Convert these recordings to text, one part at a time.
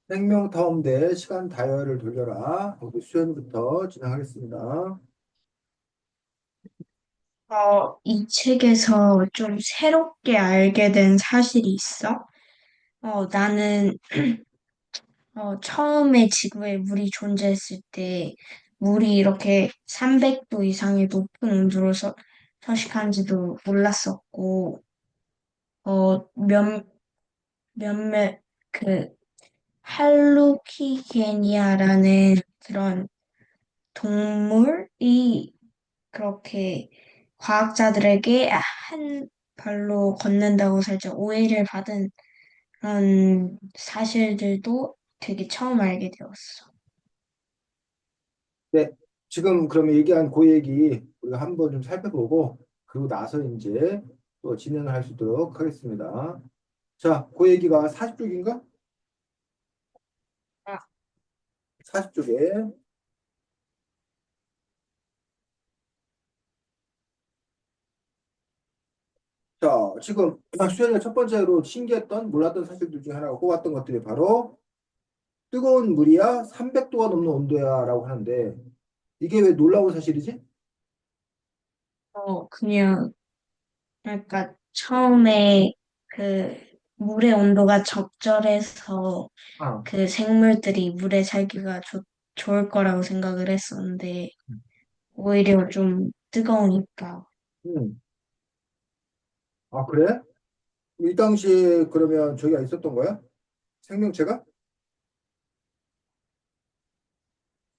생명타움 대 시간 다이얼을 돌려라. 거기 수연부터 진행하겠습니다. 이 책에서 좀 새롭게 알게 된 사실이 있어. 나는, 처음에 지구에 물이 존재했을 때, 물이 이렇게 300도 이상의 높은 온도로 서식하는지도 몰랐었고, 어, 몇, 몇몇, 그, 할루키게니아라는 그런 동물이 그렇게 과학자들에게 한 발로 걷는다고 살짝 오해를 받은 그런 사실들도 되게 처음 알게 되었어. 네, 지금 그러면 얘기한 그 얘기 우리가 한번 좀 살펴보고 그리고 나서 이제 또 진행을 할 수 있도록 하겠습니다. 자, 그 얘기가 40쪽인가? 아, 40쪽에. 자, 지금 수연이가 첫 번째로 신기했던 몰랐던 사실들 중에 하나가 꼽았던 것들이 바로 뜨거운 물이야 300도가 넘는 온도야 라고 하는데 이게 왜 놀라운 사실이지? 그냥, 그러니까 처음에 그 물의 온도가 적절해서 아, 그 생물들이 물에 살기가 좋을 거라고 생각을 했었는데, 오히려 좀 뜨거우니까. 음. 아, 그래? 이 당시에 그러면 저기가 있었던 거야? 생명체가?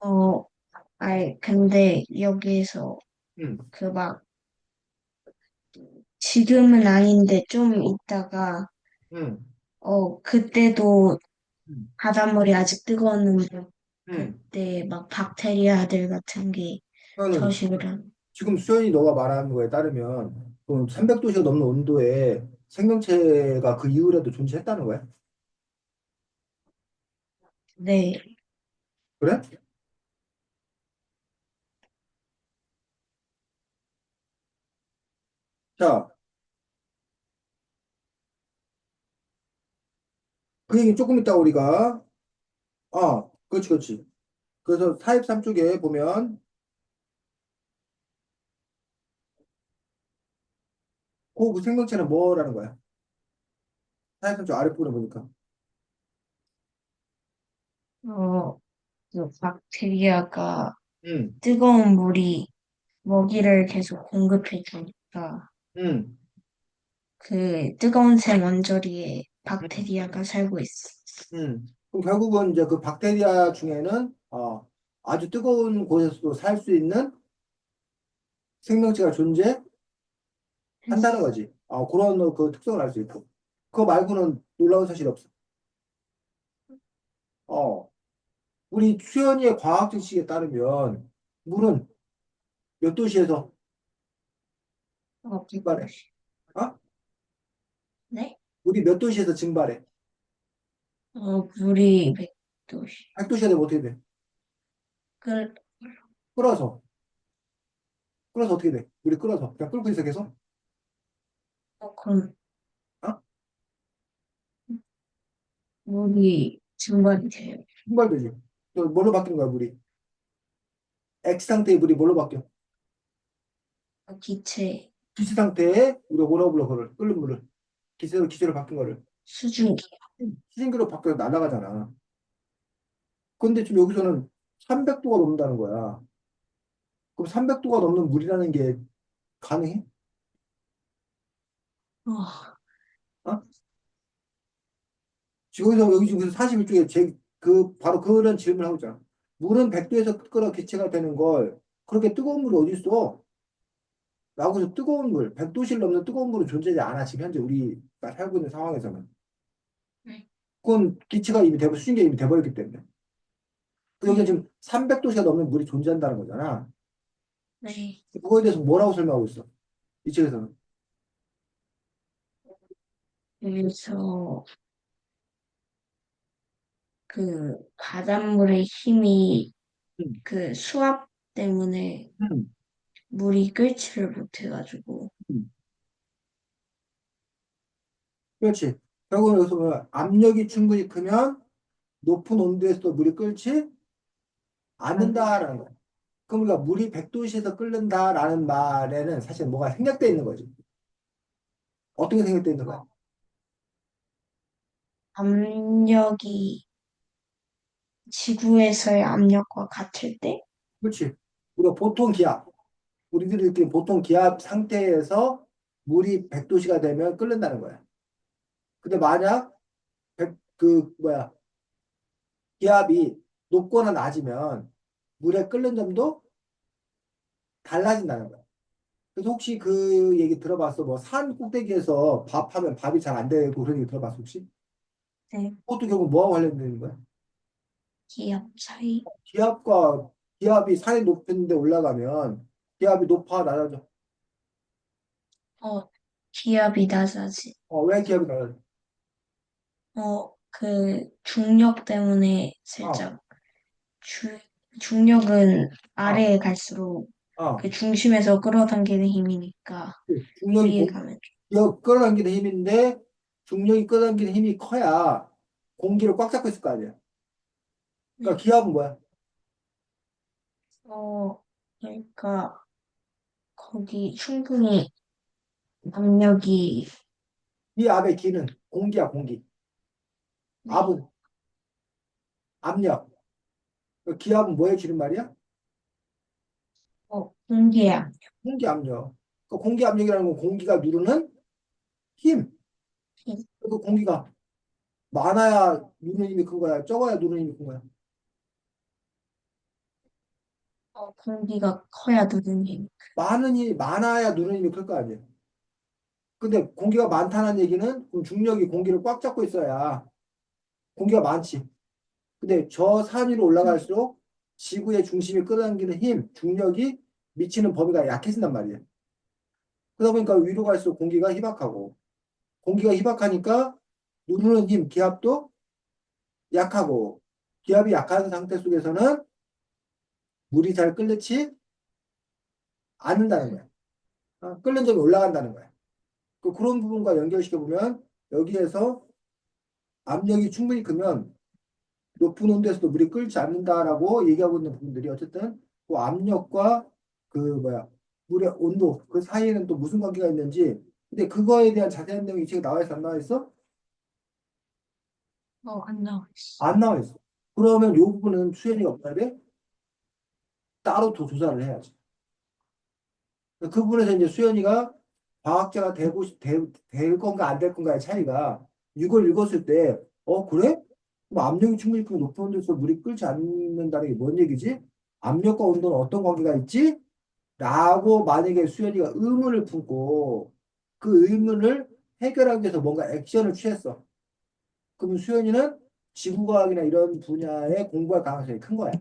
어, 근데 여기에서 응, 그 막 지금은 아닌데 좀 있다가 응, 그때도 응, 바닷물이 아직 뜨거웠는데 응. 그때 막 박테리아들 같은 게 그러니까는 서식을 한. 지금 수현이 너가 말하는 거에 따르면 300도씨가 넘는 온도에 생명체가 그 이후에도 존재했다는 거야? 네. 그래? 자, 그 얘기 조금 이따 우리가 그렇지, 그렇지. 그래서 43쪽에 보면 그 생명체는 뭐라는 거야? 43쪽 아랫부분에 보니까. 어, 그 박테리아가 응, 뜨거운 물이 먹이를 계속 공급해 주니까 응, 그 뜨거운 샘 언저리에 응, 박테리아가 살고 있어. 응. 그럼 결국은 이제 그 박테리아 중에는 아주 뜨거운 곳에서도 살 수 있는 생명체가 존재한다는 거지. 그런 그 특성을 알 수 있고. 그거 말고는 놀라운 사실이 없어. 어, 우리 수연이의 과학 지식에 따르면 물은 몇 도시에서 어, 증발해? 어? 네? 물이 몇 도시에서 증발해? 물이 100도. 100도시가 되면 어떻게 돼? 그, 끓어서. 끓어서 어떻게 돼? 물이 끓어서. 그냥 끓고 있어 계속? 그럼 어? 물이 증발이 돼요. 증발되지. 또 뭘로 바뀌는 거야, 물이? 액 상태의 물이 뭘로 바뀌어? 기체, 기체 상태에 우리가 뭐라고 불러, 그걸? 끓는 물을. 기체로 바뀐 거를. 수증기. 수증기로 바뀌어서 날아가잖아. 근데 지금 여기서는 300도가 넘는다는 거야. 그럼 300도가 넘는 물이라는 게 가능해? 어, 어? 여기 지금 41쪽에 바로 그런 질문을 하고 있잖아. 물은 100도에서 끓어 기체가 되는 걸 그렇게 뜨거운 물이 어디 있어? 라고 해서 뜨거운 물, 100도씨를 넘는 뜨거운 물은 존재하지 않아. 지금 현재 우리가 살고 있는 상황에서는. 네. 그건 기체가 이미 수증기가 이미 돼버렸기 때문에. 여기서 네. 지금 300도씨가 넘는 물이 존재한다는 거잖아. 네. 그거에 대해서 뭐라고 설명하고 있어? 이 책에서는. 그래서 그 바닷물의 힘이 음, 그 수압 때문에 음, 물이 끓지를 못해가지고. 음. 그렇지. 결국은 여기서 보면 압력이 충분히 크면 높은 온도에서도 물이 끓지 응. 않는다라는 거야. 그럼 우리가 물이 100도씨에서 끓는다라는 말에는 사실 뭐가 생략되어 있는 거지. 어떤 게 생략되어 있는 거야? 압력이 지구에서의 압력과 같을 때? 그렇지. 우리가 보통 기압, 우리들이 느끼는 보통 기압 상태에서 물이 100도씨가 되면 끓는다는 거야. 근데 만약 100, 뭐야, 기압이 높거나 낮으면 물의 끓는 점도 달라진다는 거야. 그래서 혹시 그 얘기 들어봤어? 뭐 산 꼭대기에서 밥하면 밥이 잘 안 되고 그런 얘기 들어봤어, 혹시? 네. 그것도 결국 뭐하고 관련되는 거야? 기압 차이? 기압과 기압이 산이 높은 데 올라가면 기압이 높아 낮아져. 어, 기압이 낮아지. 왜 기압이 낮아져? 중력 때문에 어, 살짝 중력은 어, 아래에 갈수록 어. 그 중심에서 끌어당기는 힘이니까 중력이 위에 가면 기압 끌어당기는 힘인데 중력이 끌어당기는 힘이 커야 공기를 꽉 잡고 있을 거 아니야. 그러니까 네. 기압은 뭐야? 그러니까 거기 충분히 압력이 이 압의 기는 공기야, 공기. 네. 압은 압력. 그 기압은 뭐의 줄임말이야? 공기의 압력. 공기 압력. 그 공기 압력이라는 건 공기가 누르는 힘. 그 공기가 많아야 누르는 힘이 큰 거야. 적어야 누르는 힘이 큰 거야. 공기가 커야 되는 힘. 많아야 누르는 힘이 클 거 아니야. 근데 공기가 많다는 얘기는 그럼 중력이 공기를 꽉 잡고 있어야 공기가 많지. 근데 저 산 위로 올라갈수록 지구의 중심이 끌어당기는 힘, 중력이 미치는 범위가 약해진단 말이야. 그러다 보니까 위로 갈수록 공기가 희박하고, 공기가 희박하니까 누르는 힘, 기압도 약하고, 기압이 약한 상태 속에서는 물이 잘 끓지 않는다는 거야. 끓는 점이 올라간다는 거야. 그런 부분과 연결시켜 보면 여기에서 압력이 충분히 크면 높은 온도에서도 물이 끓지 않는다라고 얘기하고 있는 부분들이 어쨌든 그 압력과 그 뭐야 물의 온도 그 사이에는 또 무슨 관계가 있는지 근데 그거에 대한 자세한 내용이 이 책에 나와 있어 안 나와 있어? 안 나와 있어. 안 나와 있어. 그러면 이 부분은 수연이가 뭐야 돼? 따로 더 조사를 해야지. 그 부분에서 이제 수연이가 과학자가 될 건가 안 될 건가의 차이가 이걸 읽었을 때, 그래? 그럼 압력이 충분히 그 높은 온도에서 물이 끓지 않는다는 게 뭔 얘기지? 압력과 온도는 어떤 관계가 있지? 라고 만약에 수연이가 의문을 품고 그 의문을 해결하기 위해서 뭔가 액션을 취했어. 그러면 수연이는 지구과학이나 이런 분야에 공부할 가능성이 큰 거야.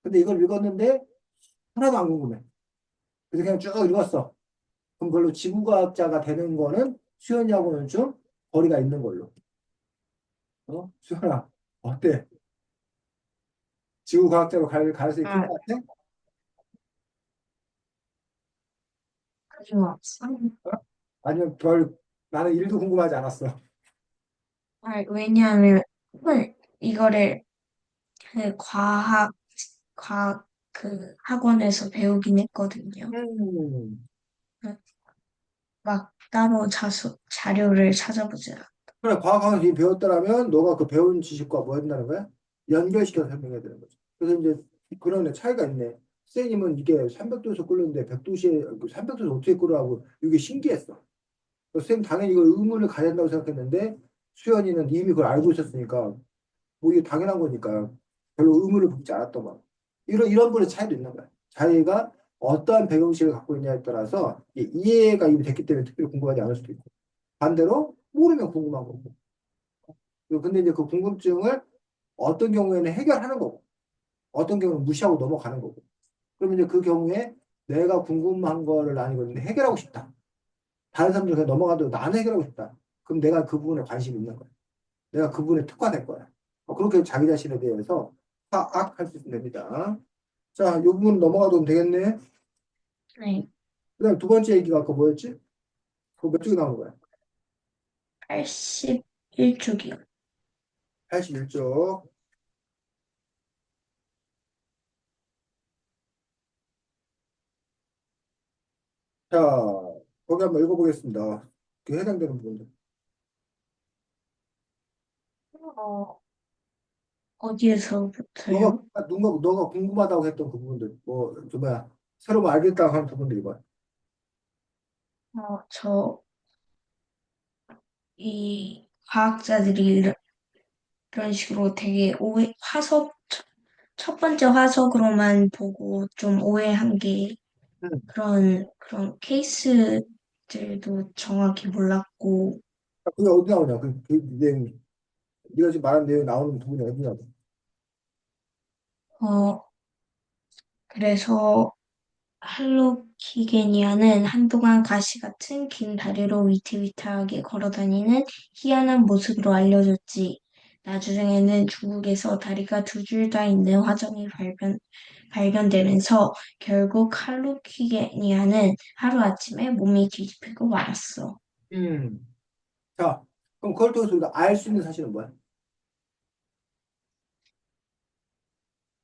근데 이걸 읽었는데 하나도 안 궁금해. 그래서 그냥 쭉 읽었어. 그럼 그걸로 지구과학자가 되는 거는 수연이하고는 좀 거리가 있는 걸로. 수연아, 어때? 지구과학자로 갈 가능성이 큰 아, 것 같아? 가지고 왔어. 어? 아니면 별, 나는 일도 궁금하지 않았어. 왜냐하면 이거를 과학 학원에서 배우긴 했거든요. 음. 응, 막 따로 자료를 찾아보지 않아. 그래, 과학하면서 이미 배웠더라면 너가 그 배운 지식과 뭐 한다는 거야? 연결시켜서 설명해야 되는 거지. 그래서 이제 그런 차이가 있네. 쌤님은 이게 300도에서 끓는데 100도시에 300도에서 어떻게 끓으라고 이게 신기했어. 그래서 쌤 당연히 이걸 의문을 가야 된다고 생각했는데 수연이는 이미 그걸 알고 있었으니까 뭐 이게 당연한 거니까 별로 의문을 품지 않았던 거야. 이런 분의 차이도 있는 거야. 자기가 어떠한 배경식을 갖고 있냐에 따라서 이해가 이미 됐기 때문에 특별히 궁금하지 않을 수도 있고 반대로 모르면 궁금한 거고. 근데 이제 그 궁금증을 어떤 경우에는 해결하는 거고, 어떤 경우는 무시하고 넘어가는 거고. 그러면 이제 그 경우에 내가 궁금한 거를 아니고 있는데 해결하고 싶다. 다른 사람들 그냥 넘어가도 나는 해결하고 싶다. 그럼 내가 그 부분에 관심이 있는 거야. 내가 그 부분에 특화될 거야. 그렇게 자기 자신에 대해서 파악할 수 있으면 됩니다. 자, 이 부분 넘어가도 되겠네. 네, 그다음 두 번째 얘기가 아까 뭐였지? 그거 몇 쪽이 나온 거야? 81쪽이요. 81쪽. 자, 거기 한번 읽어보겠습니다. 그 해당되는 부분들. 어, 어디에서부터요? 너가 궁금하다고 했던 그 부분들, 뭐, 저 뭐야, 새로 뭐 알겠다고 하는 부분들이 뭐야? 이 과학자들이 이런 식으로 되게 첫 번째 화석으로만 보고 좀 오해한 게 응. 그런 케이스들도 정확히 몰랐고, 그게 어디 나오냐? 그 내용이. 네가 지금 말한 내용이 나오는 부분이 어디냐고. 어, 그래서 할로키게니아는 한동안 가시 같은 긴 다리로 위태위태하게 걸어다니는 희한한 모습으로 알려졌지. 나중에는 중국에서 다리가 두 줄 다 있는 화정이 발견되면서 결국 할로키게니아는 하루아침에 몸이 뒤집히고 말았어. 음. 자, 그럼 그걸 통해서 우리가 알 수 있는 사실은 뭐야?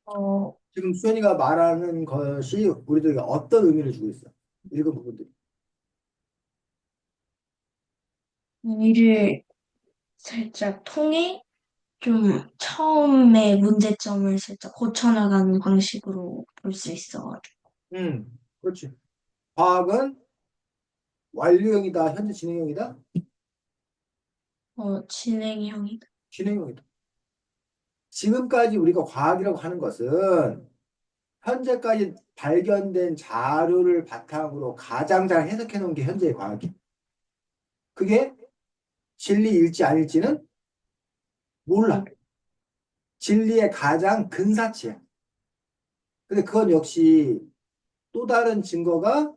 어, 지금 수현이가 말하는 것이 우리들에게 어떤 의미를 주고 있어? 읽은 부분들이. 이를 살짝 통해 좀 처음에 문제점을 살짝 고쳐나가는 방식으로 볼 수 있어. 그렇지. 과학은 완료형이다, 현재 진행형이다, 진행형이다. 진행형이다. 지금까지 우리가 과학이라고 하는 것은 현재까지 발견된 자료를 바탕으로 가장 잘 해석해 놓은 게 현재의 과학이야. 그게 진리일지 아닐지는 몰라. 진리의 가장 근사치야. 근데 그건 역시 또 다른 증거가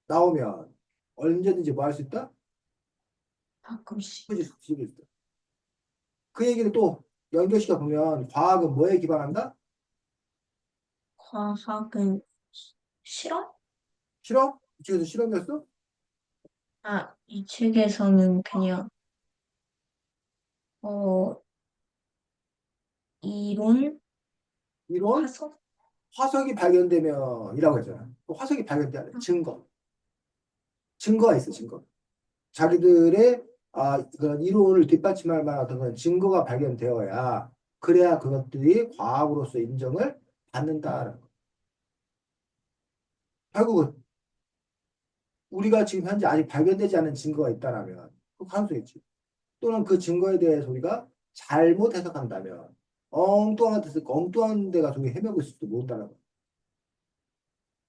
나오면 언제든지 뭐 할 수 있다? 가끔씩. 뒤집어질 수 있다. 그 얘기를 또 연결시켜 보면 과학은 뭐에 기반한다? 과학은 실험? 실험? 이 책에서 실험이었어? 이 책에서는 그냥, 어, 이론? 이론? 화석? 화석이 발견되면이라고 했잖아. 그 화석이 발견돼야 돼. 증거. 증거가 있어, 증거. 자기들의 그런 이론을 뒷받침할 만한 어떤 그런 증거가 발견되어야 그래야 그것들이 과학으로서 인정을 받는다라는 거. 결국은 우리가 지금 현재 아직 발견되지 않은 증거가 있다라면 그 가능성이 있지. 또는 그 증거에 대해서 우리가 잘못 해석한다면 엉뚱한 뜻을 엉뚱한 데가 저기 헤매고 있을지도 모른다는 거.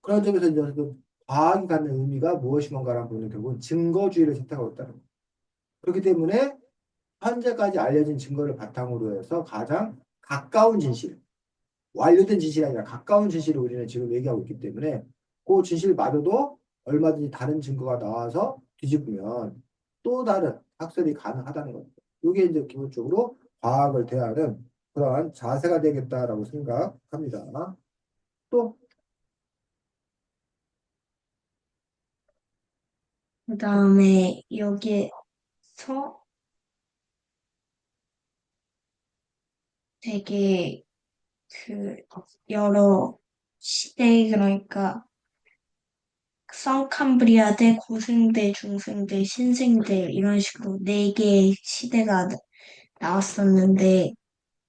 그런 점에서 이제 그 과학이 갖는 의미가 무엇인 건가라는 부분은 결국은 증거주의를 채택하고 있다는 거. 그렇기 때문에 현재까지 알려진 증거를 바탕으로 해서 가장 가까운 진실, 완료된 진실이 아니라 가까운 진실을 우리는 지금 얘기하고 있기 때문에 그 진실마저도 얼마든지 다른 증거가 나와서 뒤집으면 또 다른 학설이 가능하다는 거죠. 이게 이제 기본적으로 과학을 대하는 그러한 자세가 되겠다라고 생각합니다. 또, 그 다음에 여기에서 되게 그 여러 시대, 그러니까 성캄브리아대, 고생대, 중생대, 신생대 이런 식으로 네 개의 시대가 나왔었는데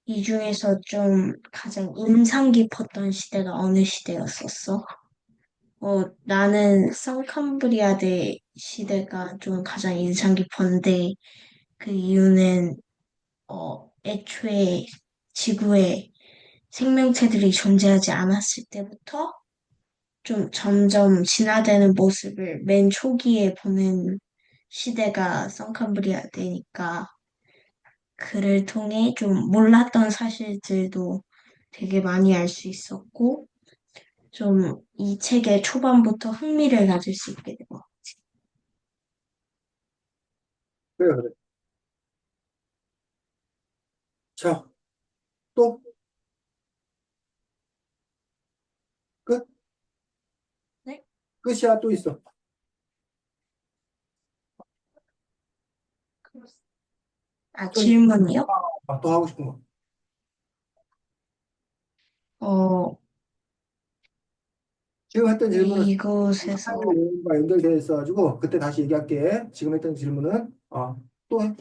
이 중에서 좀 가장 인상 깊었던 시대가 어느 시대였었어? 나는 성캄브리아대 시대가 좀 가장 인상 깊었는데 그 이유는 애초에 지구에 생명체들이 존재하지 않았을 때부터 좀 점점 진화되는 모습을 맨 초기에 보는 시대가 성캄브리아대니까 그를 통해 좀 몰랐던 사실들도 되게 많이 알 수 있었고 좀 이 책의 초반부터 흥미를 가질 수 있게 된 것 그래, 그래. 자, 또, 끝? 같아요. 끝이야, 또 있어. 또 있- 질문이요? 아, 또 하고 싶은 거. 어, 지금 했던 질문은 이곳에서, 파일 내용과 연결되어 있어가지고 그때 다시 얘기할게. 지금 했던 질문은 또 해.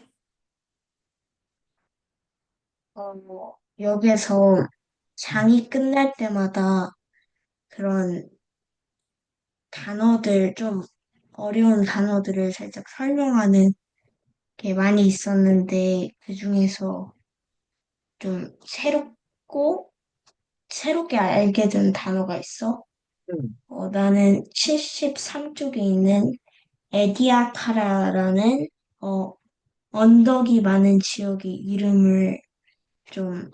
여기서 음. 장이 끝날 때마다 그런 단어들, 좀 어려운 단어들을 살짝 설명하는 게 많이 있었는데, 그 중에서 좀 새롭게 알게 된 단어가 있어. 음. 나는 73쪽에 있는 에디아카라라는, 어, 언덕이 많은 지역의 이름을 좀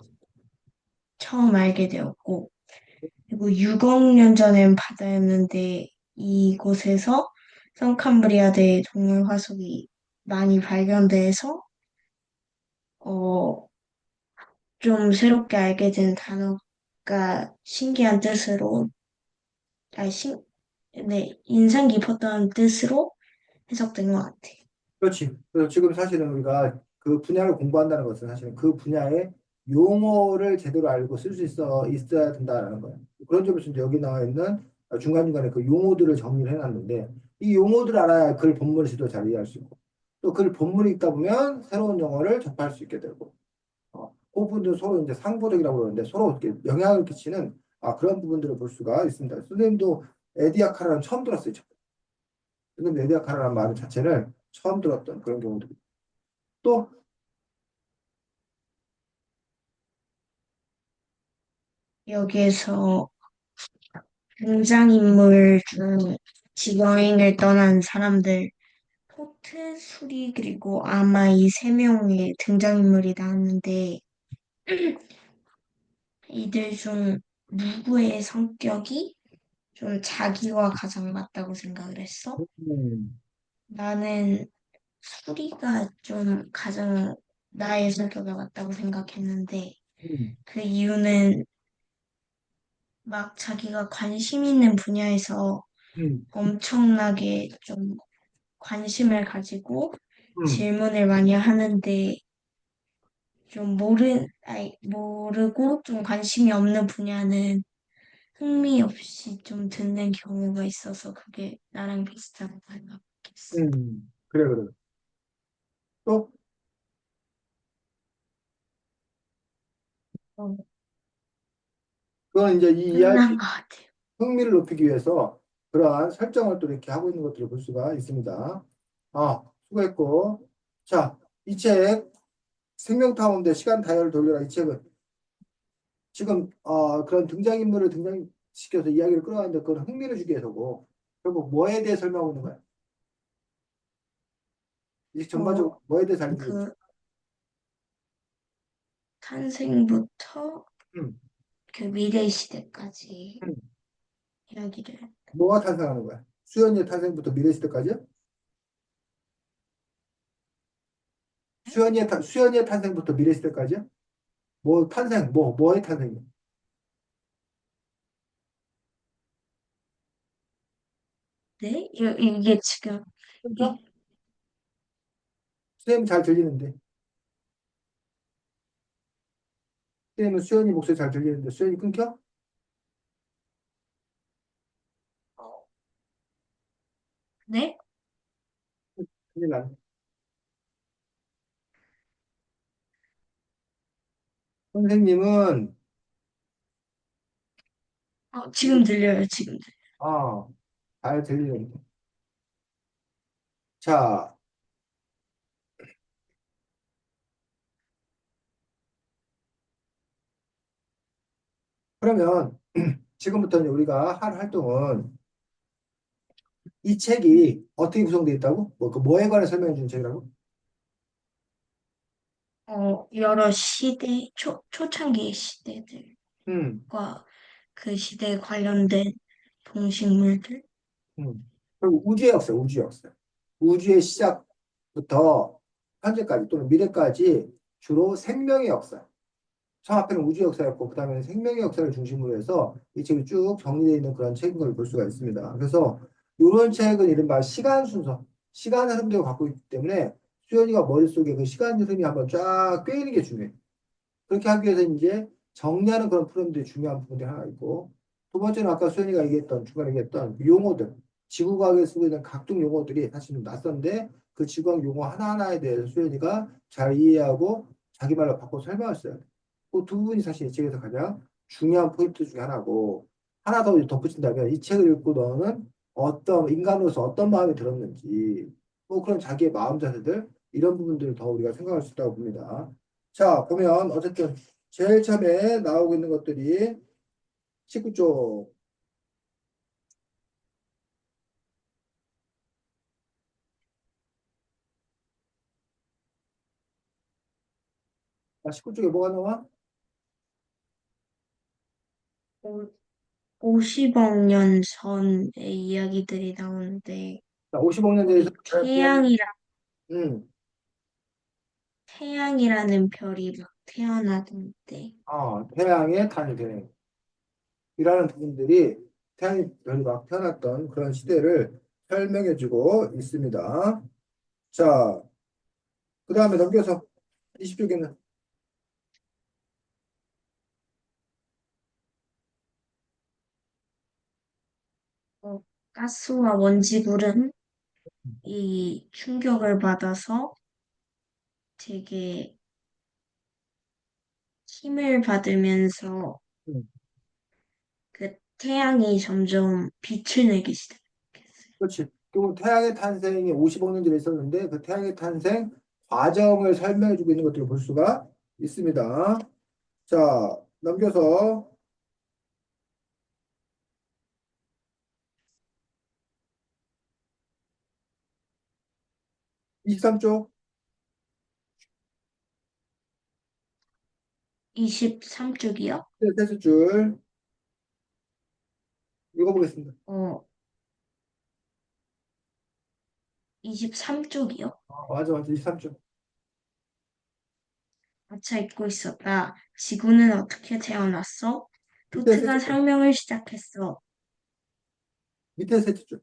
처음 알게 되었고, 그리고 6억 년 전엔 바다였는데, 이곳에서 성캄브리아대의 동물 화석이 많이 발견돼서, 어, 좀 새롭게 알게 된 단어가 신기한 뜻으로, 아, 네, 인상 깊었던 뜻으로 해석된 것 같아. 그렇지. 그래서 지금 사실은 우리가 그 분야를 공부한다는 것은 사실은 그 분야의 용어를 제대로 알고 쓸 수 있어야 된다라는 거예요. 그런 점에서 이제 여기 나와 있는 중간중간에 그 용어들을 정리를 해놨는데 이 용어들을 알아야 글 본문에서도 잘 이해할 수 있고 또 글 본문이 있다 보면 새로운 용어를 접할 수 있게 되고 그 부분들 서로 이제 상보적이라고 그러는데 서로 이렇게 영향을 끼치는 그런 부분들을 볼 수가 있습니다. 선생님도 에디아카라는 처음 들었어요. 선생님 에디아카라는 말 자체를 처음 들었던 그런 경우도 있고. 또 여기에서 등장인물 중 지구여행을 떠난 사람들, 포트, 수리, 그리고 아마 이 세 명의 등장인물이 나왔는데, 이들 중 누구의 성격이 좀 자기와 가장 맞다고 생각을 했어? 음, 나는 수리가 좀 가장 나의 성격에 맞다고 생각했는데, 음, 그 이유는 막 자기가 관심 있는 분야에서 음, 엄청나게 좀 관심을 가지고 음, 질문을 많이 하는데 좀 모르고 좀 관심이 없는 분야는 흥미 없이 좀 듣는 경우가 있어서 그게 나랑 비슷하다고 생각했어. 그래, 그래. 또, 어, 그건 이제 이 끝난 이야기 것 같아요. 흥미를 높이기 위해서 그러한 설정을 또 이렇게 하고 있는 것들을 볼 수가 있습니다. 수고했고. 자, 이 책, 생명타운데 시간 다이얼을 돌려라. 이 책은 지금, 그런 등장인물을 등장시켜서 이야기를 끌어가는데 그건 흥미를 주기 위해서고, 결국 뭐에 대해 설명하고 있는 거야? 이 전반적으로 어, 뭐에 대해서 알려주고 있지? 그 탄생부터 음, 그 미래 시대까지 음. 이야기를. 뭐가 탄생하는 거야? 수연이의 탄생부터 미래시대까지요? 수연이의 탄생부터 미래시대까지요? 뭐의 탄생이요? 네? 이게 지금 그러니까 이- 선생님 잘 들리는데. 선생님은 수연이 목소리 잘 들리는데 수연이 끊겨? 네? 큰일 나네. 선생님은, 지금 들려요, 지금. 아, 잘 들리는데. 자, 그러면 지금부터 우리가 할 활동은 이 책이 어떻게 구성되어 있다고? 뭐에 관해 설명해 주는 책이라고? 여러 초창기 시대들과 음, 그 시대에 관련된 동식물들. 그리고 우주의 역사, 우주의 역사. 우주의 시작부터 현재까지 또는 미래까지 주로 생명의 역사. 처음 앞에는 우주 역사였고, 그 다음에는 생명의 역사를 중심으로 해서 이 책이 쭉 정리되어 있는 그런 책인 걸 볼 수가 있습니다. 그래서 이런 책은 이른바 시간 순서, 시간 흐름들을 갖고 있기 때문에 수연이가 머릿속에 그 시간 흐름이 한번 쫙 꿰이는 게 중요해. 그렇게 하기 위해서 이제 정리하는 그런 프로그램들이 중요한 부분이 하나 있고, 두 번째는 아까 수현이가 얘기했던, 중간에 얘기했던 용어들, 지구과학에 쓰고 있는 각종 용어들이 사실은 낯선데 그 지구과학 용어 하나하나에 대해서 수현이가 잘 이해하고 자기 말로 바꿔 설명했어요. 그 두 부분이 사실 이 책에서 가장 중요한 포인트 중에 하나고, 하나 더 덧붙인다면 이 책을 읽고 너는 어떤 인간으로서 어떤 마음이 들었는지, 뭐 그런 자기의 마음 자세들, 이런 부분들을 더 우리가 생각할 수 있다고 봅니다. 자, 보면 어쨌든 제일 처음에 나오고 있는 것들이 19쪽. 19쪽에 뭐가 나와? 50억 년 전의 이야기들이 나오는데, 자, 50억 년 전에서 거기 음, 태양이라는 별이 막 태어나던데, 태양의 탄생이라는 부분들이 태양이 별이 막 태어났던 그런 시대를 설명해주고 있습니다. 자, 그 다음에 넘겨서 20쪽에는 어, 가스와 먼지굴은 이 충격을 받아서 되게 힘을 받으면서 그 태양이 점점 빛을 내기 시작했어요. 그렇지. 그럼 태양의 탄생이 50억 년 전에 있었는데 그 태양의 탄생 과정을 설명해주고 있는 것들을 볼 수가 있습니다. 자, 넘겨서 23쪽 23쪽이요? 셋째 줄 읽어보겠습니다. 23쪽이요? 맞아, 맞아. 23쪽. 아차 잊고 있었다. 지구는 어떻게 태어났어? 밑에 토트가 셋째 줄. 설명을 시작했어. 밑에 셋째 줄.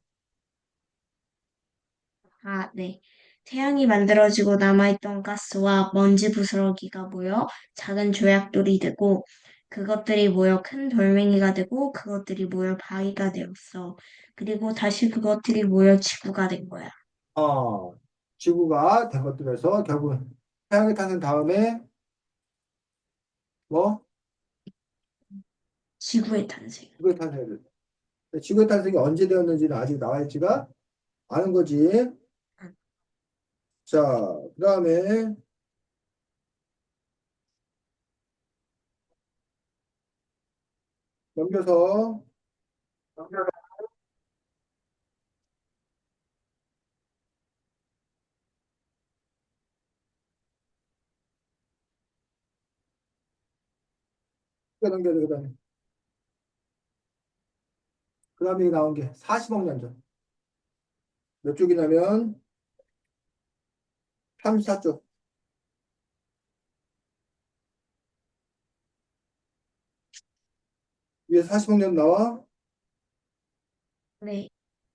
아, 네. 태양이 만들어지고 남아있던 가스와 먼지 부스러기가 모여 작은 조약돌이 되고, 그것들이 모여 큰 돌멩이가 되고, 그것들이 모여 바위가 되었어. 그리고 다시 그것들이 모여 지구가 된 거야. 어, 지구가 된 것들에서 결국 태양의 탄생 다음에 뭐? 지구의 탄생. 지구의 탄생이 됐다. 지구의 탄생이 언제 되었는지는 아직 나와 있지가 않은 거지. 자, 그 다음에 넘겨서 넘겨서 그 다음에 나온 게 40억 년 전. 몇 쪽이냐면 34쪽. 위에 40억 년 나와. 네.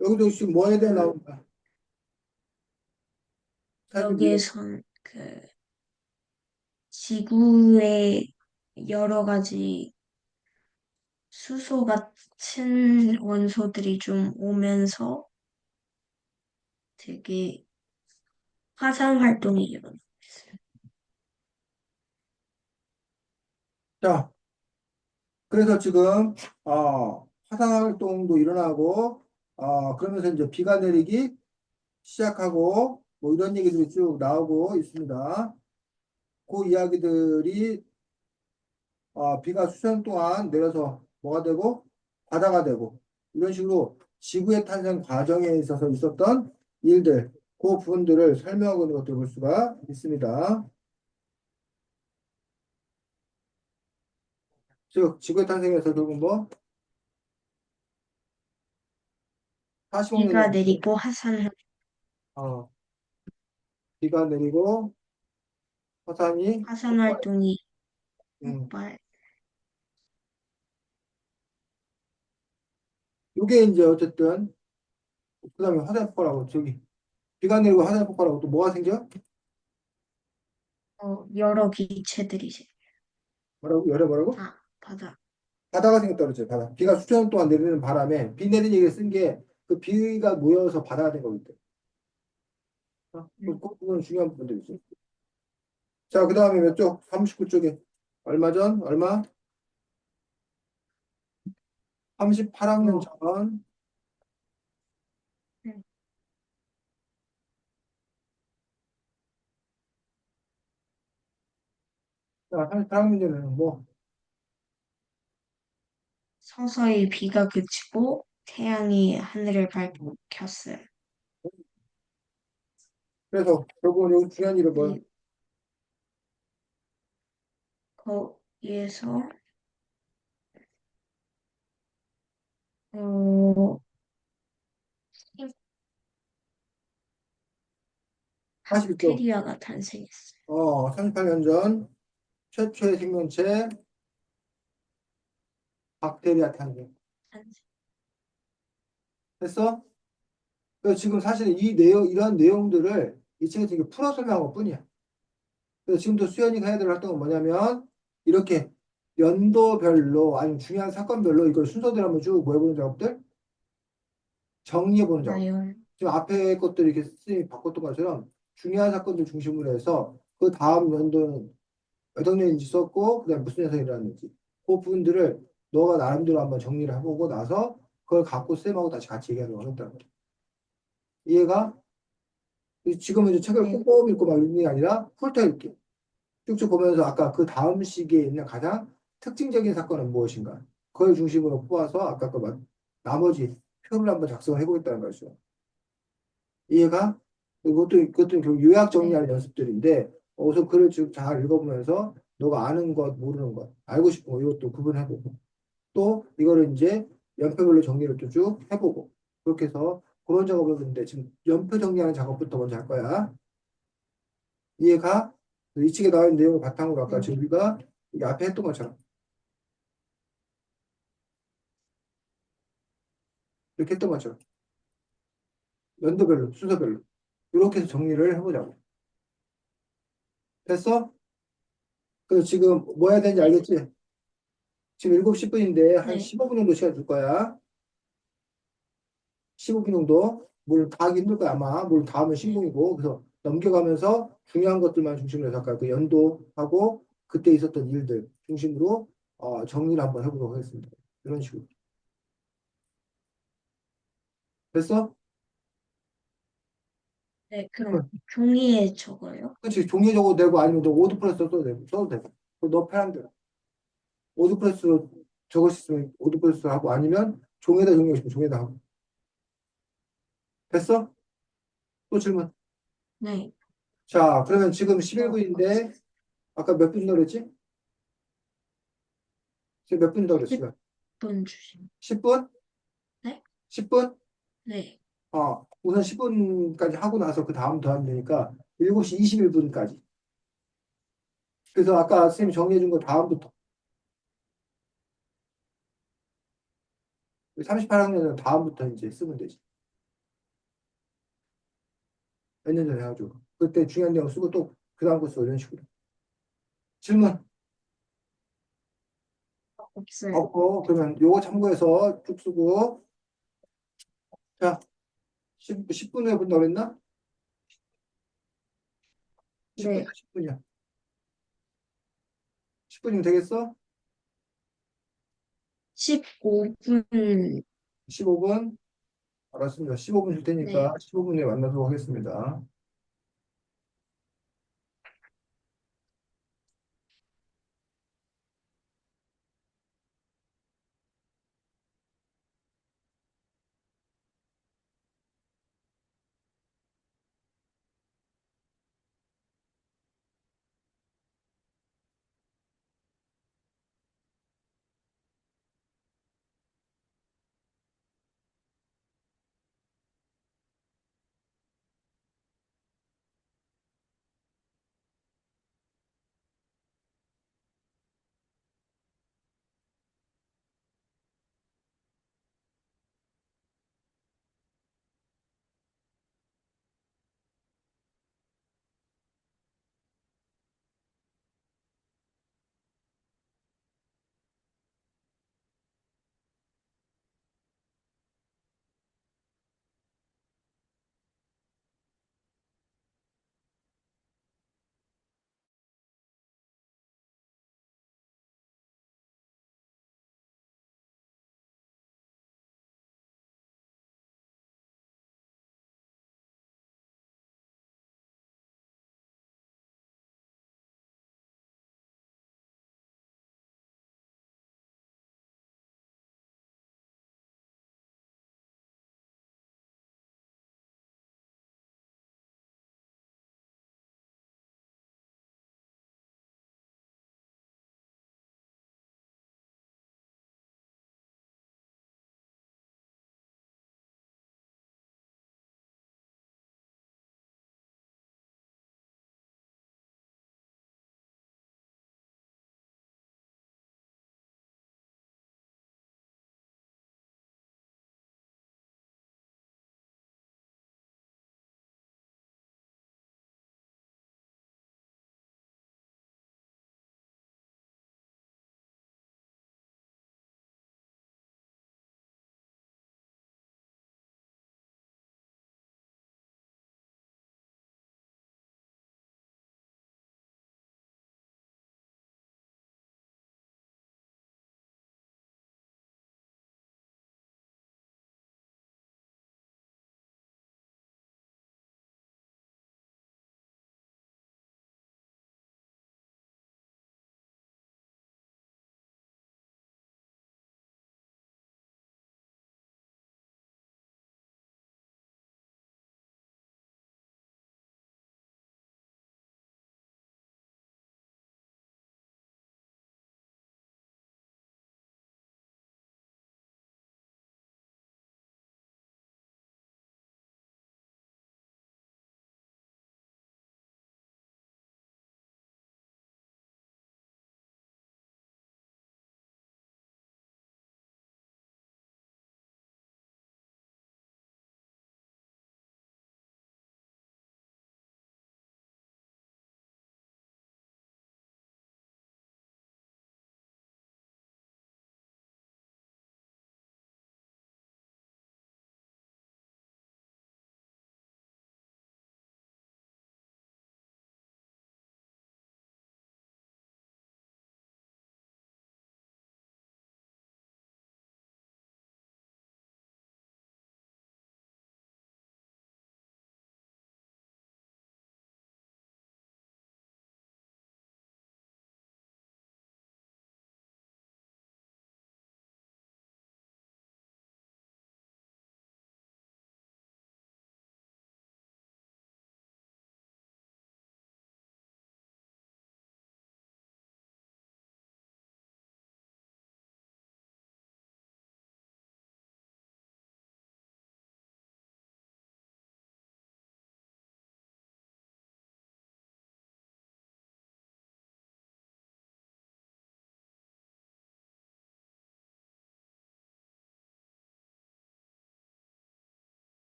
여기도 지금 뭐에 대해 나온다. 사실 위에 여기에선 그 지구의 여러 가지 수소 같은 원소들이 좀 오면서 되게 화산 활동이 일어나고 있어요. 자, 그래서 지금 화산 활동도 일어나고 그러면서 이제 비가 내리기 시작하고 뭐 이런 얘기들이 쭉 나오고 있습니다. 그 이야기들이 비가 수천 동안 내려서 뭐가 되고 바다가 되고 이런 식으로 지구의 탄생 과정에 있어서 있었던 일들, 그 부분들을 설명하고 있는 것들을 볼 수가 있습니다. 즉 지구의 탄생에서 결국 뭐 40억 년 비가 전에 내리고 화산 어, 비가 내리고 화산이 화산 폭발. 활동이 음. 폭발. 요게 이제 어쨌든 그다음에 화산 폭발하고 저기 비가 내리고 화산 폭발하고 또 뭐가 생겨? 여러 기체들이 생겨요. 뭐라고? 열에 뭐라고? 바다. 바다가 생겼다 그랬죠. 바다. 비가 수천 년 동안 내리는 바람에 비 내리는 얘기를 쓴 게 그 비가 모여서 바다가 된 거기 때문에. 그 부분은 중요한 부분들이 있어요. 자, 그 다음에 몇 쪽? 39쪽에. 얼마 전? 얼마? 38학년 전. 네. 자, 38학년 전에는 뭐, 서서히 비가 그치고 태양이 하늘을 밝혔어요. 그래서 결국은 여기 중요한 일은 뭐, 네, 거기에서 어, 42쪽. 박테리아가 탄생했어요. 38년 전 최초의 생명체 박테리아 탄생. 탄생. 됐어? 그래서 지금 사실 이 내용, 이런 내용들을 이 책에서 이렇게 풀어 설명한 것 뿐이야. 그래서 지금도 수연이가 해야 될 활동은 뭐냐면, 이렇게 연도별로, 아니면 중요한 사건별로 이걸 순서대로 한번 쭉 뭐 해보는 작업들? 정리해보는 작업. 나요. 지금 앞에 것들 이렇게 선생님이 바꿨던 것처럼 중요한 사건들 중심으로 해서 그 다음 연도는 몇 학년인지 썼고, 그 다음에 무슨 녀석이 일어났는지. 그 부분들을 너가 나름대로 한번 정리를 해보고 나서 그걸 갖고 쌤하고 다시 같이 얘기하는 거 어렵다는 거야. 이해가? 지금은 이제 책을 네, 꼼꼼 읽고 막 읽는 게 아니라 훑어 읽기. 쭉쭉 보면서 아까 그 다음 시기에 있는 가장 특징적인 사건은 무엇인가. 그걸 중심으로 뽑아서 아까 그 나머지 표를 한번 작성을 해보겠다는 거죠. 이해가? 그것도 결국 요약 네, 정리하는 연습들인데 우선 글을 쭉 잘 읽어보면서 너가 아는 것, 모르는 것, 알고 싶은 거 이것도 구분해보고 또 이거를 이제 연표별로 정리를 또 쭉 해보고 그렇게 해서 그런 작업을 했는데 지금 연표 정리하는 작업부터 먼저 할 거야. 이해가? 이 책에 나와 있는 내용을 바탕으로 아까 네, 우리가 이 앞에 했던 것처럼 이렇게 했던 것처럼 연도별로, 순서별로 이렇게 해서 정리를 해보자고. 됐어? 그래서 지금 뭐 해야 되는지 알겠지? 지금 7시 10분인데 한 네, 15분 정도 시간 줄 거야. 15분 정도. 뭘 다 하기 힘들 거야 아마. 뭘 다 하면 네, 신공이고. 그래서 넘겨가면서 중요한 것들만 중심으로 해서 아까 그 연도하고 그때 있었던 일들 중심으로 정리를 한번 해보도록 하겠습니다. 이런 식으로. 됐어? 네. 그럼 종이에 적어요? 그렇지. 종이에 적어도 되고 아니면 너 워드프레스 써도 되고. 너 편한 대로. 워드프레스로 적을 수 있으면 워드프레스로 하고 아니면 종에다 적고 싶으면 종에다 하고. 됐어? 또 질문. 네. 자, 그러면 지금 어, 11분인데 아까 몇 분 넣었지? 지금 몇 분 더 그랬어? 시간? 10분 주시. 10분? 네? 10분? 네. 우선 10분까지 하고 나서 그 다음 더 하면 되니까 7시 21분까지. 그래서 아까 선생님이 정리해 준 거 다음부터 38학년은 다음부터 이제 쓰면 되지. 몇 년 전에 해가지고. 그때 중요한 내용 쓰고 또 그 다음 거 쓰고 이런 식으로. 질문 없어요. 없고 그러면 요거 참고해서 쭉 쓰고 자 10분 후에 본다고 그랬나? 10분이야 네. 10분이야. 10분이면 되겠어? 15분. 15분? 알았습니다. 15분 줄 테니까 네. 15분 후에 만나도록 하겠습니다.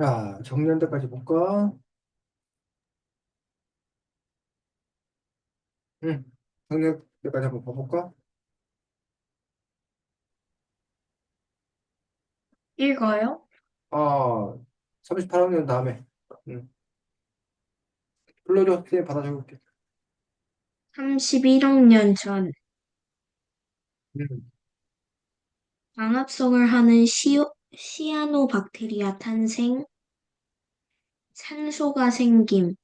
자, 정리한 데까지 볼까? 응. 정리한 데까지 한번 봐볼까? 읽어요? 아, 38학년 다음에. 응. 불러줘. 선생님 받아 적을게. 31억 년 전, 응. 광합성을 하는 시아노박테리아 탄생, 산소가 생김,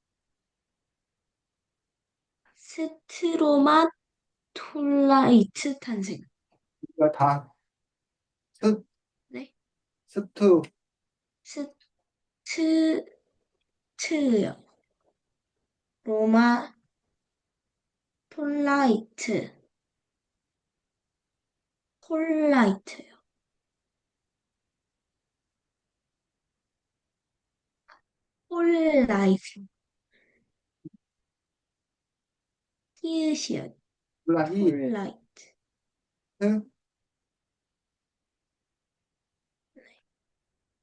스트로마톨라이트 탄생. 이거 다 스, 네? 스투, 스트, 트요. 로마, 톨라이트, 폴라이트요. 폴라이트, 히읗이요. 플라히, 폴라이트. 스,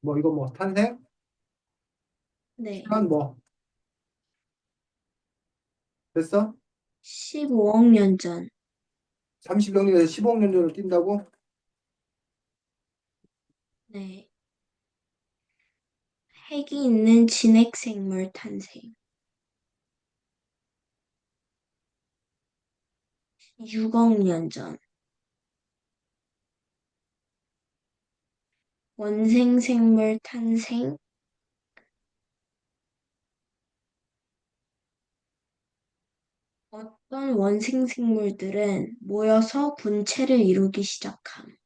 뭐, 이거 뭐, 탄생? 네. 시간 뭐, 됐어? 15억 년 전. 30영에서 15억 년 전을 뛴다고? 네. 핵이 있는 진핵생물 탄생. 6억 년 전. 원생생물 탄생. 어떤 원생생물들은 모여서 분체를 이루기 시작함.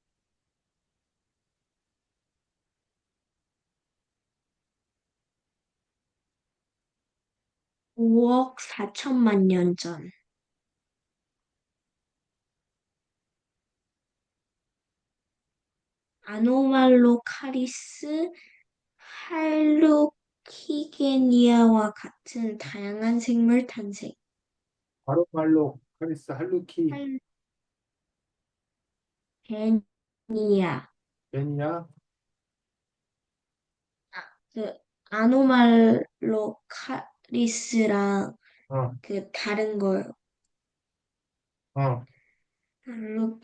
5억 4천만 년 전. 아노말로카리스 할루키게니아와 같은 다양한 생물 탄생. 바로 말로, 카리스, 할루키, 할베니아. 베니야? 그 아노말로카리스랑 어, 그 다른 걸 어. 알로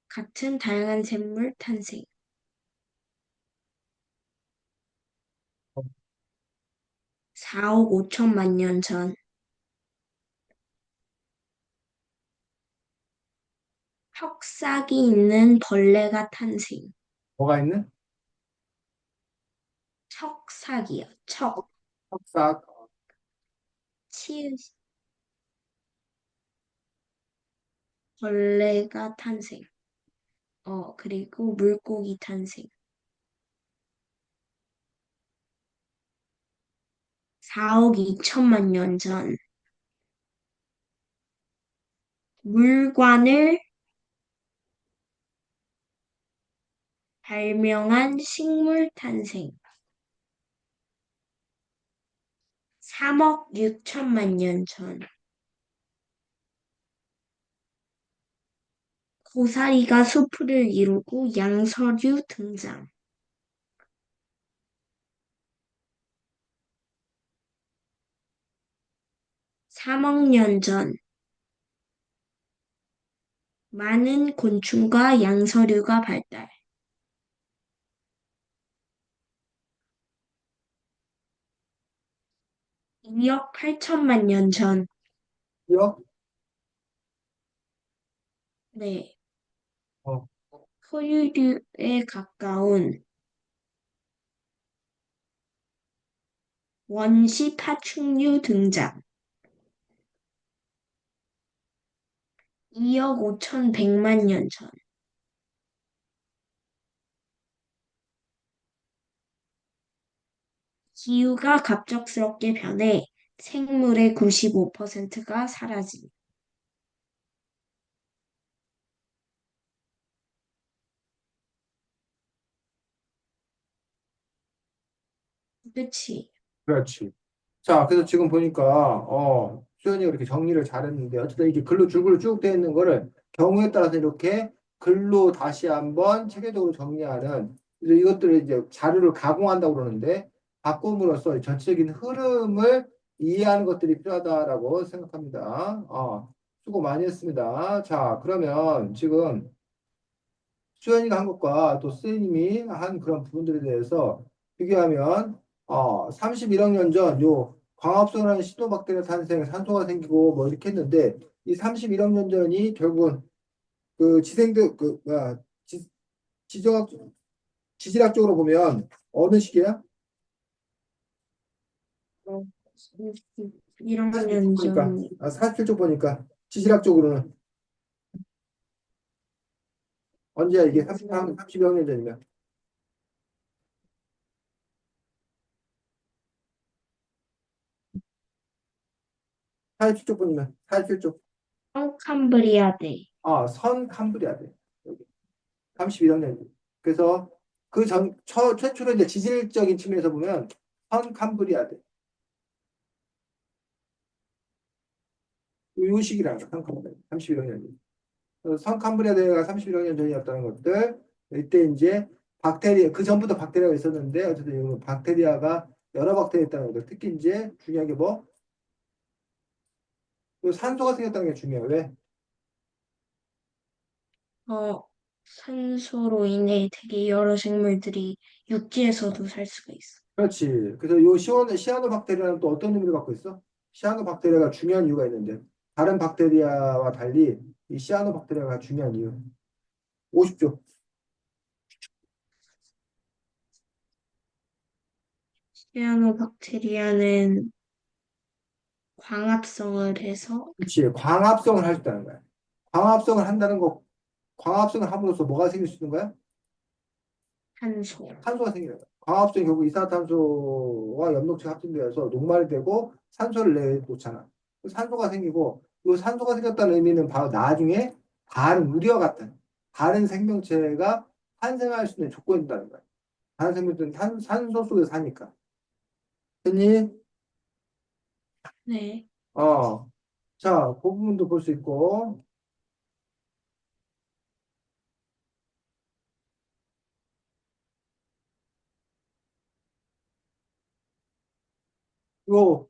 같은 다양한 생물 탄생. 4억 5천만 년 전. 턱삭이 있는 벌레가 탄생. 뭐가 있는? 척삭이요. 턱삭, 치읓 벌레가 탄생. 그리고 물고기 탄생. 4억 2천만 년 전. 물관을 발명한 식물 탄생. 3억 6천만 년 전. 고사리가 수풀을 이루고 양서류 등장. 3억 년 전. 많은 곤충과 양서류가 발달. 2억 8천만 년 전. 기억? 네. 어, 포유류에 가까운 원시 파충류 등장. 2억 5천100만 년 전. 기후가 갑작스럽게 변해 생물의 95%가 사라짐. 그치? 그렇지. 자, 그래서 지금 보니까, 수현이가 이렇게 정리를 잘했는데, 어쨌든 이게 글로 줄글로 쭉 되어 있는 거를 경우에 따라서 이렇게 글로 다시 한번 체계적으로 정리하는, 이제 이것들을 이제 자료를 가공한다고 그러는데, 바꿈으로써 전체적인 흐름을 이해하는 것들이 필요하다라고 생각합니다. 수고 많이 했습니다. 자, 그러면 지금 수현이가 한 것과 또 선생님이 한 그런 부분들에 대해서 비교하면 31억 년 전 요 광합성이라는 시도박테리아 탄생, 산소가 생기고 뭐 이렇게 했는데 이 31억 년 전이 결국은 그 지생들 그 뭐야 지정학 지질학적으로 보면 어느 시기야? 어, 1억 년 47쪽 보니까 전, 47쪽 보니까 지질학적으로는 언제야 이게 32억 년 전이면 47쪽 보면 47쪽 캄브리아대. 선 캄브리아대 여기 31억 년 그래서 그 전 최초로 이제 지질적인 측면에서 보면 선 캄브리아대 요 시기라는 거야 선 캄브리아대 31억 년 전. 그래서 선 캄브리아대가 31억 년 전이었다는 것들 이때 이제 박테리아 그 전부터 박테리아가 있었는데 어쨌든 이 박테리아가 여러 박테리아 있다는 것들 특히 이제 중요한 게 뭐? 요 산소가 생겼다는 게 중요해요. 왜? 어, 산소로 인해 되게 여러 생물들이 육지에서도 살 수가 있어. 그렇지. 그래서 요 시아노박테리아는 또 어떤 의미를 갖고 있어? 시아노박테리아가 중요한 이유가 있는데 다른 박테리아와 달리 이 시아노박테리아가 중요한 이유. 50조. 시아노박테리아는 광합성을 해서 그렇지. 광합성을 할 수 있다는 거야. 광합성을 한다는 거, 광합성을 함으로써 뭐가 생길 수 있는 거야? 탄소. 산소가 생기는 거야. 광합성이 결국 이산화탄소와 엽록체가 합성되어서 녹말이 되고 산소를 내놓잖아. 그 산소가 생기고 이 산소가 생겼다는 의미는 바로 나중에 다른 우리와 같은 다른 생명체가 탄생할 수 있는 조건이 된다는 거야. 다른 생명체는 산소 속에 사니까. 됐니? 네. 어. 자, 그 부분도 볼 수 있고 요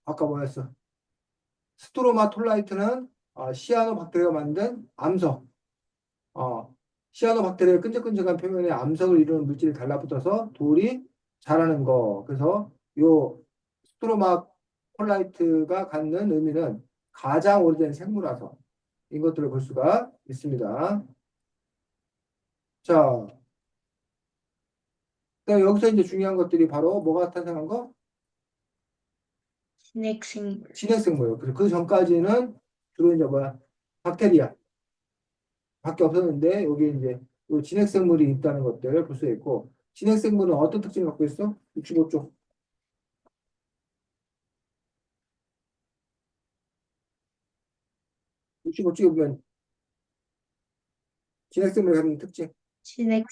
아까 뭐였어? 스트로마톨라이트는 시아노박테리아가 만든 암석. 시아노박테리아의 끈적끈적한 표면에 암석을 이루는 물질이 달라붙어서 돌이 자라는 거. 그래서 요 스트로마 콜라이트가 갖는 의미는 가장 오래된 생물화석. 이것들을 볼 수가 있습니다. 자, 그다음에 여기서 이제 중요한 것들이 바로 뭐가 탄생한 거? 진핵생물. 진핵생물. 그래서 그 전까지는 주로 이제 뭐야? 박테리아 밖에 없었는데 여기 이제 요 진핵생물이 있다는 것들을 볼 수 있고 진핵생물은 어떤 특징을 갖고 있어? 65쪽. 65쪽에 보면 진핵생물이 갖는 특징. 진핵,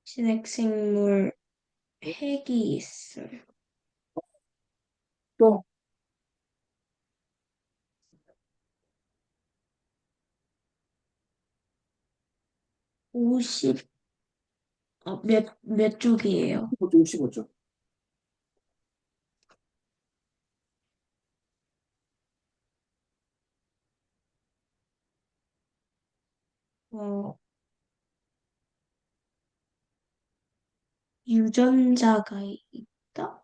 진핵생물 핵이 있어요. 또 50, 몇 쪽이에요? 65쪽, 65쪽. 어, 유전자가 있다?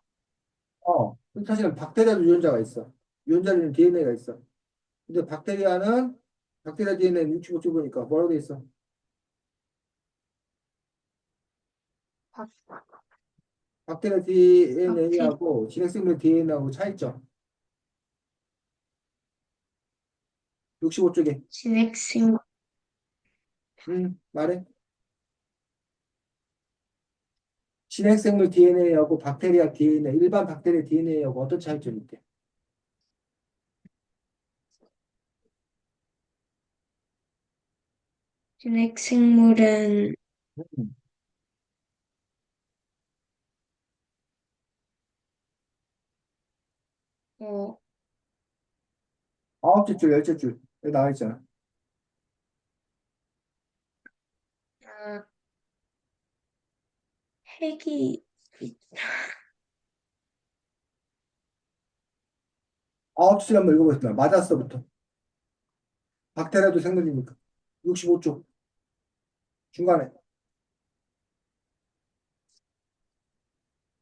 사실은 박테리아도 유전자가 있어. 유전자는 DNA가 있어. 근데 박테리아 DNA는 65쪽 보니까 뭐라고 돼 있어? 박, 박테리아 박테리아 DNA하고 진핵생물 DNA하고 차이점. 65쪽에. 진핵생, 말해. 진핵생물 DNA하고 박테리아 DNA, 일반 박테리아 DNA하고 어떤 차이점이 있대? 진핵생물은, 음. 어, 9째 줄, 10째 줄. 여기 나와 있잖아. 핵이, 9줄 한번 읽어보겠습니다. 맞았어부터. 박테리아도 생물이니까. 65쪽 중간에.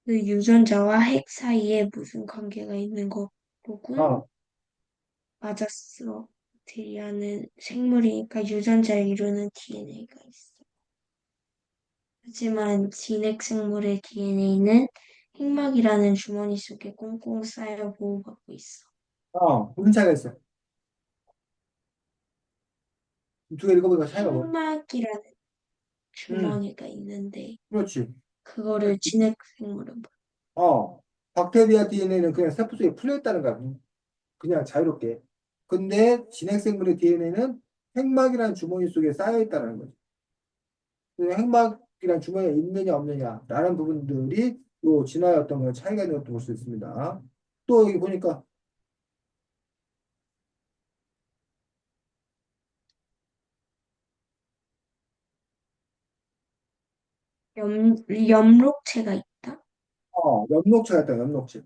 그 유전자와 핵 사이에 무슨 관계가 있는 거군? 어, 맞았어. 박테리아는 생물이니까 유전자를 이루는 DNA가 있어. 하지만 진핵 생물의 DNA는 핵막이라는 주머니 속에 꽁꽁 쌓여 보호받고 있어. 무슨 차이가 있어? 두 개 읽어보니까 차이가 뭐야? 핵막이라는 음, 주머니가 있는데 그렇지. 그거를 진핵 생물은 뭐- 박테리아 DNA는 그냥 세포 속에 풀려있다는 거야. 그냥 자유롭게. 근데 진핵생물의 DNA는 핵막이라는 주머니 속에 쌓여있다는 거지. 그 핵막이란 주머니가 있느냐 없느냐라는 부분들이 또 진화의 어떤 그런 차이가 있는 것도 볼 수 있습니다. 또 여기 보니까 염록체가 있다? 엽록체 같다 엽록체.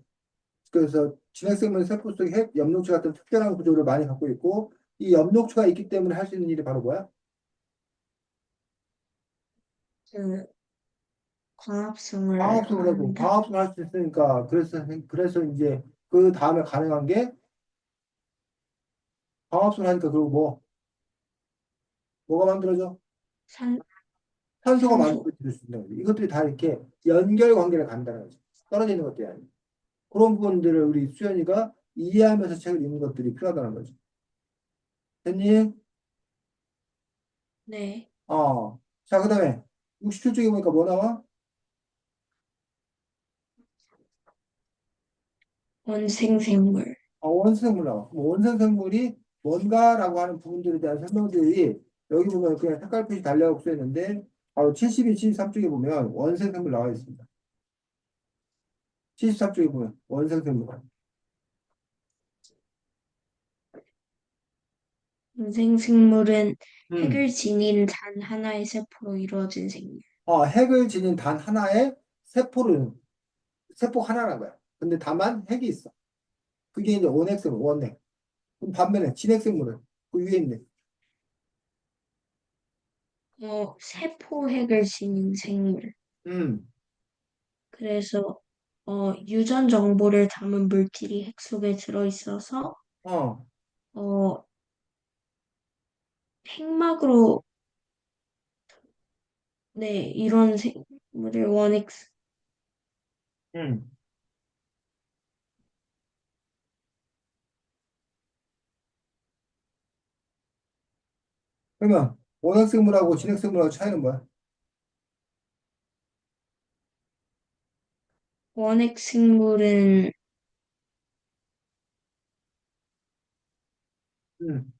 그래서 진핵생물 세포 속에 핵 엽록체 같은 특별한 구조를 많이 갖고 있고 이 엽록체가 있기 때문에 할 수 있는 일이 바로 뭐야? 그 광합성을 광합성을 하고 한다? 광합성을 할 수 있으니까 그래서 이제 그 다음에 가능한 게 광합성을 하니까 그리고 뭐가 만들어져? 산, 산소가 산소. 만들어질 수 있는 거지. 이것들이 다 이렇게 연결 관계를 간다는 거지. 떨어져 있는 것들이 아니고. 그런 부분들을 우리 수연이가 이해하면서 책을 읽는 것들이 필요하다는 거지. 됐니? 네. 자, 그 다음에 67쪽에 보니까 뭐 나와? 원생생물. 원생물 나와. 원생생물이 뭔가라고 하는 부분들에 대한 설명들이 여기 보면 그냥 색깔 표시 달려고 써있는데 바로 72, 73쪽에 보면 원생생물 나와 있습니다. 73쪽에 보면 원생생물. 원생생물은 핵을 음. 지닌 단 하나의 세포로 이루어진 생물. 핵을 지닌 단 하나의 세포 하나라는 거야. 근데 다만 핵이 있어. 그게 이제 원핵생물, 원핵. 그럼 반면에 진핵생물은 그 위에 있네. 세포 핵을 지닌 생물. 음, 그래서 유전 정보를 담은 물질이 핵 속에 들어있어서 어, 어, 핵막으로 네, 이런 생물을 원핵 음. 그러면 원핵생물하고 진핵생물하고 차이는 뭐야? 원핵 생물은 음,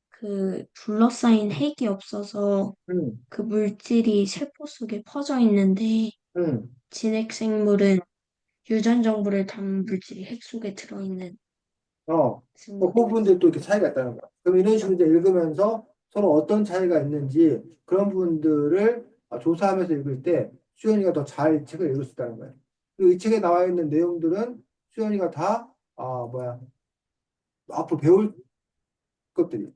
그 둘러싸인 핵이 없어서 음, 그 물질이 세포 속에 퍼져 있는데 음. 진핵 생물은 유전 정보를 담은 물질이 핵 속에 들어있는 어, 그 생물이고 부분들이 또 이렇게 차이가 있다는 거야. 그럼 이런 식으로 이제 읽으면서 서로 어떤 차이가 있는지 그런 부분들을 조사하면서 읽을 때 수연이가 더 잘 책을 읽을 수 있다는 거야. 그리고 이 책에 나와 있는 내용들은 수연이가 다, 앞으로 배울 것들이.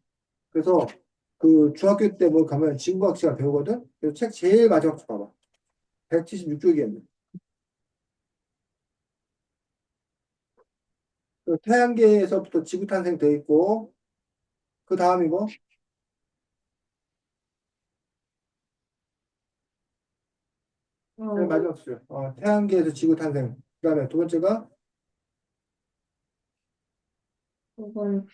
그래서 그 중학교 때 뭐 가면 진구학 시간 배우거든? 그래서 책 제일 마지막 쪽 봐봐. 176쪽이었네. 그 태양계에서부터 지구 탄생 돼 있고, 그 다음이 뭐? 제일 어, 마지막 줄. 태양계에서 지구 탄생. 그 다음에 두 번째가 그건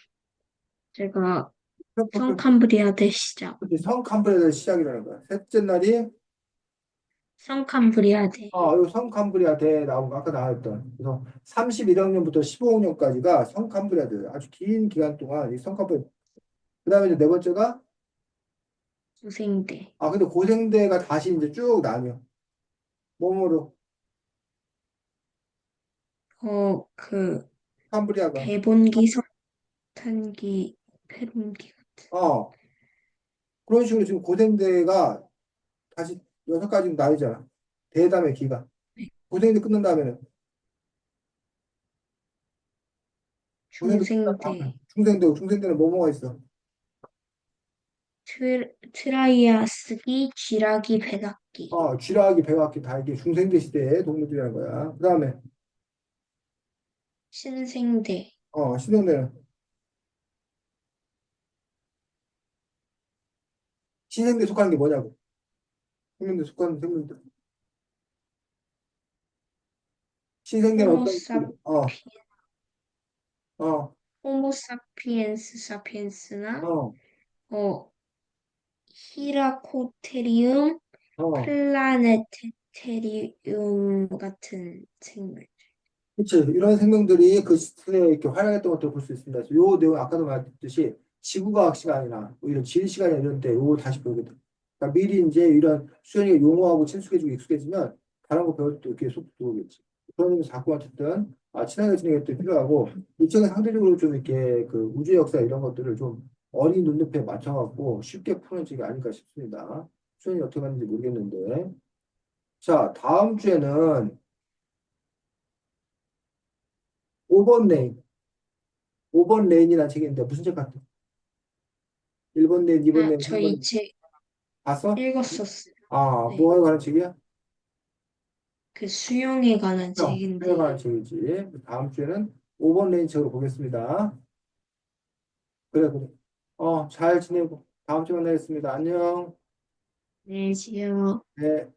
제가 성 성캄브리아대 시작. 캄브리아의 시작이라는 거야. 셋째 날이 성캄브리아대. 요 성캄브리아 대 나온 거 아까 나왔던 그래서 31학년부터 15학년까지가 성캄브리아 대 아주 긴 기간 동안 이 성캄브리아 그다음에 이제 네 번째가 조생대. 근데 고생대가 다시 이제 쭉 나뉘어 몸으로 그 캄브리아가 대본기, 석탄기, 페론기 같은. 그런 식으로 지금 고생대가 다시 여섯 가지는 나이잖아. 대담의 기가. 네. 고생대 끝난 다음에는 고생대 끝난 다음에 중생대, 중생대는 뭐가 있어? 트라이아 쓰기, 쥐라기, 백악기, 쥐라기, 백악기 다 이게 중생대 시대의 동물들이라는 거야. 그 다음에 신생대, 신생대는 신생대 속하는 게 뭐냐고. 생명대 속하는 생명들. 신생대는 어떤 호모사, 게? 어, 호모사피엔스 사피엔스나, 어, 어, 히라코테리움, 어. 플라네테테리움 같은 생물. 그치. 이런 생명들이 그 시대에 이렇게 활약했던 것들을 볼 수 있습니다. 그래서 요 내용 아까도 말했듯이 지구과학 시간이나 뭐 이런 지리 시간이나 이런 때 요거 다시 배우게 돼. 그러니까 미리 이제 이런 수현이가 용어하고 친숙해지고 익숙해지면 다른 거 배울 때 이렇게 속도 들어오겠지. 그런 의미에서 자꾸 어쨌든 친하게 지내는 게 필요하고 이 책은 상대적으로 좀 이렇게 그 우주 역사 이런 것들을 좀 어린 눈높이에 맞춰갖고 쉽게 푸는 책이 아닐까 싶습니다. 수현이 어떻게 하는지 모르겠는데. 자, 다음 주에는 5번 레인. 5번 레인이라는 책이 있는데 무슨 책 같아? 1번 레인, 2번 아, 레인, 저 3번 이 레인. 책 봤어? 읽었었어요. 네. 뭐에 관한 책이야? 그 수영에 관한 수영에 책인데, 관한 책이지. 다음 주에는 5번 레인 책으로 보겠습니다. 그래, 그래. 잘 지내고 다음 주에 만나겠습니다. 안녕. 네, 지요. 네.